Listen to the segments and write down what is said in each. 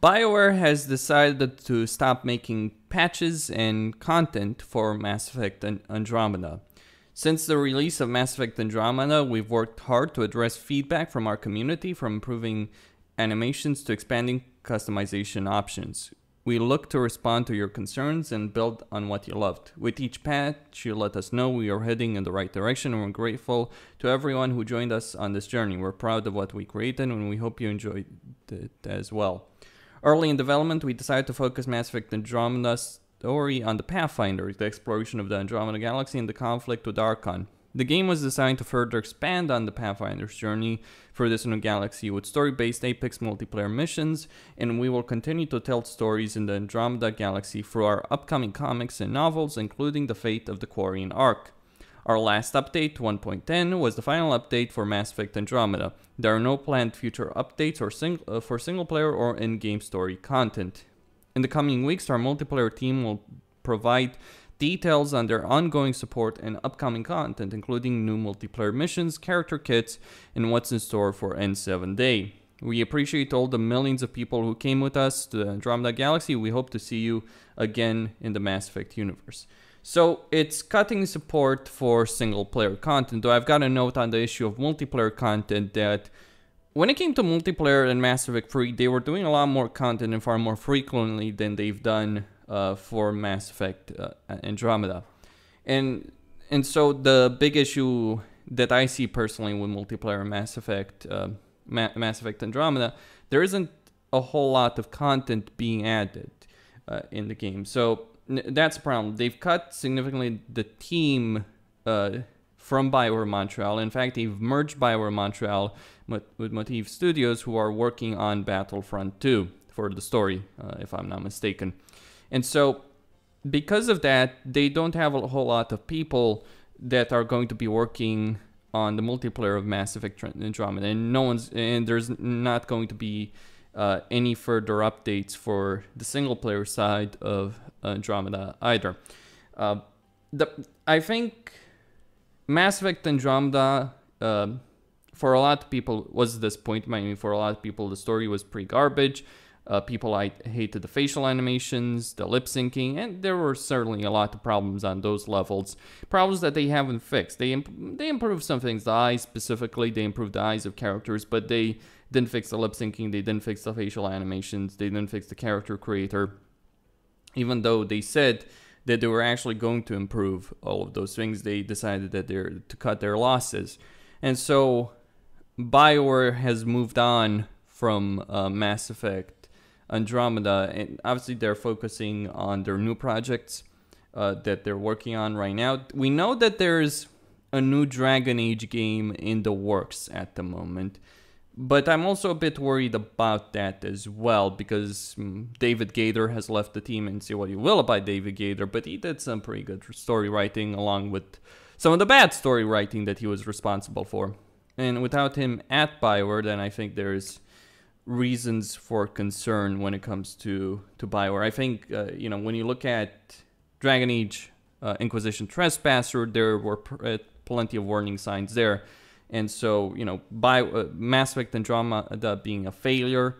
Bioware has decided to stop making patches and content for Mass Effect and Andromeda. Since the release of Mass Effect Andromeda, we've worked hard to address feedback from our community, from improving animations to expanding customization options. We look to respond to your concerns and build on what you loved. With each patch, you let us know we are heading in the right direction, and we're grateful to everyone who joined us on this journey. We're proud of what we created, and we hope you enjoyed it as well. Early in development, we decided to focus Mass Effect Andromeda's story on the Pathfinder, the exploration of the Andromeda Galaxy, and the conflict with Archon. The game was designed to further expand on the Pathfinder's journey through this new galaxy with story-based Apex multiplayer missions, and we will continue to tell stories in the Andromeda Galaxy through our upcoming comics and novels, including the fate of the Quarian arc. Our last update, 1.10, was the final update for Mass Effect Andromeda. There are no planned future updates or for single-player or in-game story content. In the coming weeks, our multiplayer team will provide details on their ongoing support and upcoming content, including new multiplayer missions, character kits, and what's in store for N7 Day. We appreciate all the millions of people who came with us to the Andromeda Galaxy. We hope to see you again in the Mass Effect universe. So it's cutting support for single-player content, though I've got a note on the issue of multiplayer content that when it came to multiplayer in Mass Effect 3, they were doing a lot more content and far more frequently than they've done for Mass Effect Andromeda. And so the big issue that I see personally with multiplayer Mass Effect Andromeda, there isn't a whole lot of content being added in the game. So that's a problem. They've cut significantly the team from Bioware Montreal. In fact, they've merged Bioware Montreal with Motif Studios, who are working on Battlefront 2 for the story, if I'm not mistaken. And so, because of that, they don't have a whole lot of people that are going to be working on the multiplayer of Mass Effect Andromeda, and there's not going to be any further updates for the single-player side of Andromeda either. I think Mass Effect Andromeda, for a lot of people, was a disappointment. I mean, for a lot of people, the story was pretty garbage. People hated the facial animations, the lip syncing, and there were certainly a lot of problems on those levels. Problems that they haven't fixed. They improved some things, the eyes specifically. They improved the eyes of characters, but they didn't fix the lip syncing. They didn't fix the facial animations. They didn't fix the character creator. Even though they said that they were actually going to improve all of those things, they decided that they're to cut their losses. And so Bioware has moved on from Mass Effect Andromeda, and obviously they're focusing on their new projects that they're working on right now. We know that there's a new Dragon Age game in the works at the moment, but I'm also a bit worried about that as well, because David Gator has left the team, and say what you will about David Gator, but he did some pretty good story writing along with some of the bad story writing that he was responsible for. And without him at Bioware, then I think there's reasons for concern when it comes to Bioware. I think, when you look at Dragon Age Inquisition Trespasser, there were plenty of warning signs there. And so, Mass Effect Andromeda being a failure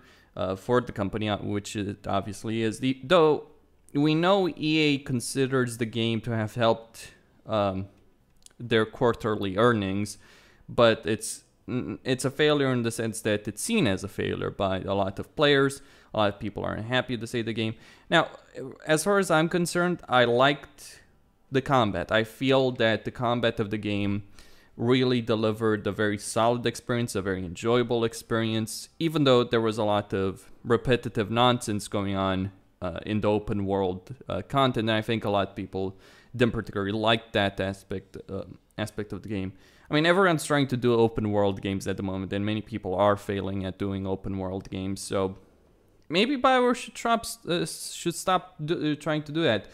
for the company, which it obviously is. Though we know EA considers the game to have helped their quarterly earnings, but it's a failure in the sense that it's seen as a failure by a lot of players. A lot of people aren't happy to say the game. Now, as far as I'm concerned, I liked the combat. I feel that the combat of the game really delivered a very solid experience, a very enjoyable experience, even though there was a lot of repetitive nonsense going on in the open world content. And I think a lot of people didn't particularly like that aspect of the game. I mean, everyone's trying to do open world games at the moment, and many people are failing at doing open world games. So maybe Bioware should stop trying to do that.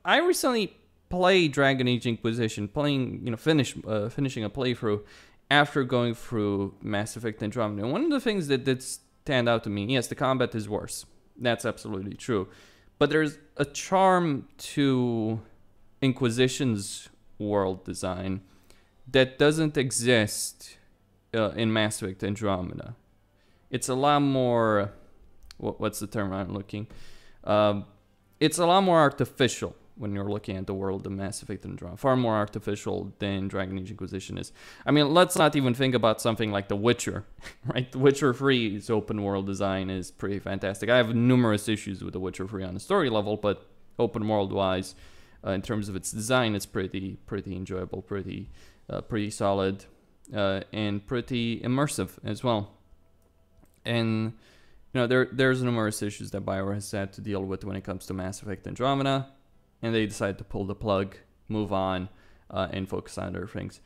I recently played Dragon Age Inquisition, finishing a playthrough after going through Mass Effect Andromeda. And one of the things that did stand out to me, yes, the combat is worse. That's absolutely true. But there's a charm to Inquisition's world design that doesn't exist in Mass Effect Andromeda. It's a lot more what's the term I'm looking? It's a lot more artificial when you're looking at the world of Mass Effect Andromeda. Far more artificial than Dragon Age Inquisition is. I mean, let's not even think about something like The Witcher, right? The Witcher 3's open world design is pretty fantastic. I have numerous issues with The Witcher 3 on the story level, but open world wise, in terms of its design, it's pretty enjoyable, pretty solid, and pretty immersive as well. And there's numerous issues that Bioware has had to deal with when it comes to Mass Effect Andromeda, and they decided to pull the plug, move on, and focus on other things.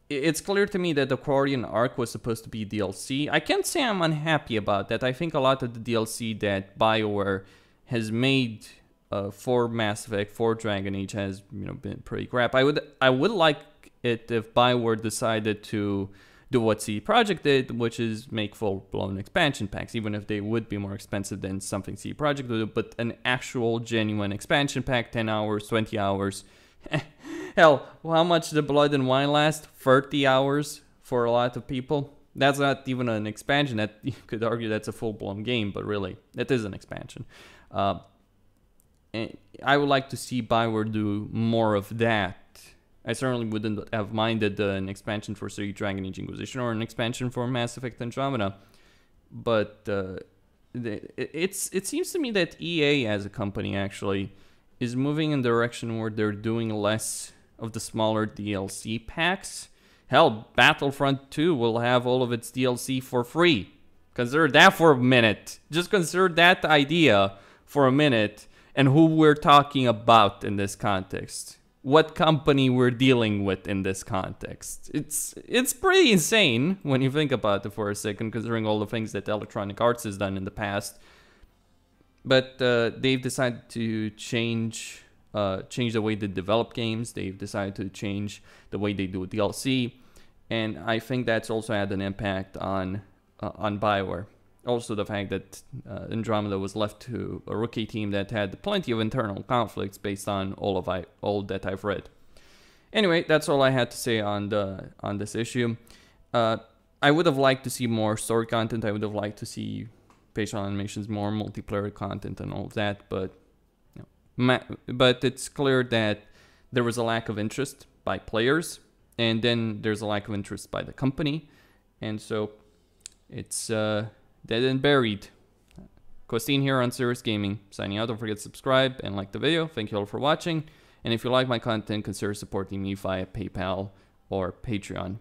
It's clear to me that the Quarian arc was supposed to be DLC. I can't say I'm unhappy about that. I think a lot of the DLC that Bioware has made for Mass Effect, for Dragon Age, has been pretty crap. I would like it if Bioware decided to do what CD Projekt did, which is make full-blown expansion packs, even if they would be more expensive than something CD Projekt would do, but an actual genuine expansion pack, 10 hours, 20 hours. Hell, how much did Blood and Wine last? 30 hours for a lot of people. That's not even an expansion. That you could argue that's a full-blown game, but really, it is an expansion. And I would like to see Bioware do more of that. I certainly wouldn't have minded an expansion for Dragon Age Inquisition or an expansion for Mass Effect Andromeda. But it seems to me that EA as a company actually is moving in a direction where they're doing less of the smaller DLC packs. Hell, Battlefront 2 will have all of its DLC for free. Consider that for a minute. Just consider that idea for a minute and who we're talking about in this context. What company we're dealing with in this context. It's pretty insane when you think about it for a second, considering all the things that Electronic Arts has done in the past. But they've decided to change the way they develop games. They've decided to change the way they do DLC, and I think that's also had an impact on Bioware. Also, the fact that Andromeda was left to a rookie team that had plenty of internal conflicts based on all that I've read. Anyway, that's all I had to say on this issue. I would have liked to see more story content. I would have liked to see facial animations, more multiplayer content, and all of that. But but it's clear that there was a lack of interest by players, and then there's a lack of interest by the company, and so it's dead and buried. Costin here on Serious Gaming, signing out. Don't forget to subscribe and like the video. Thank you all for watching. And if you like my content, consider supporting me via PayPal or Patreon.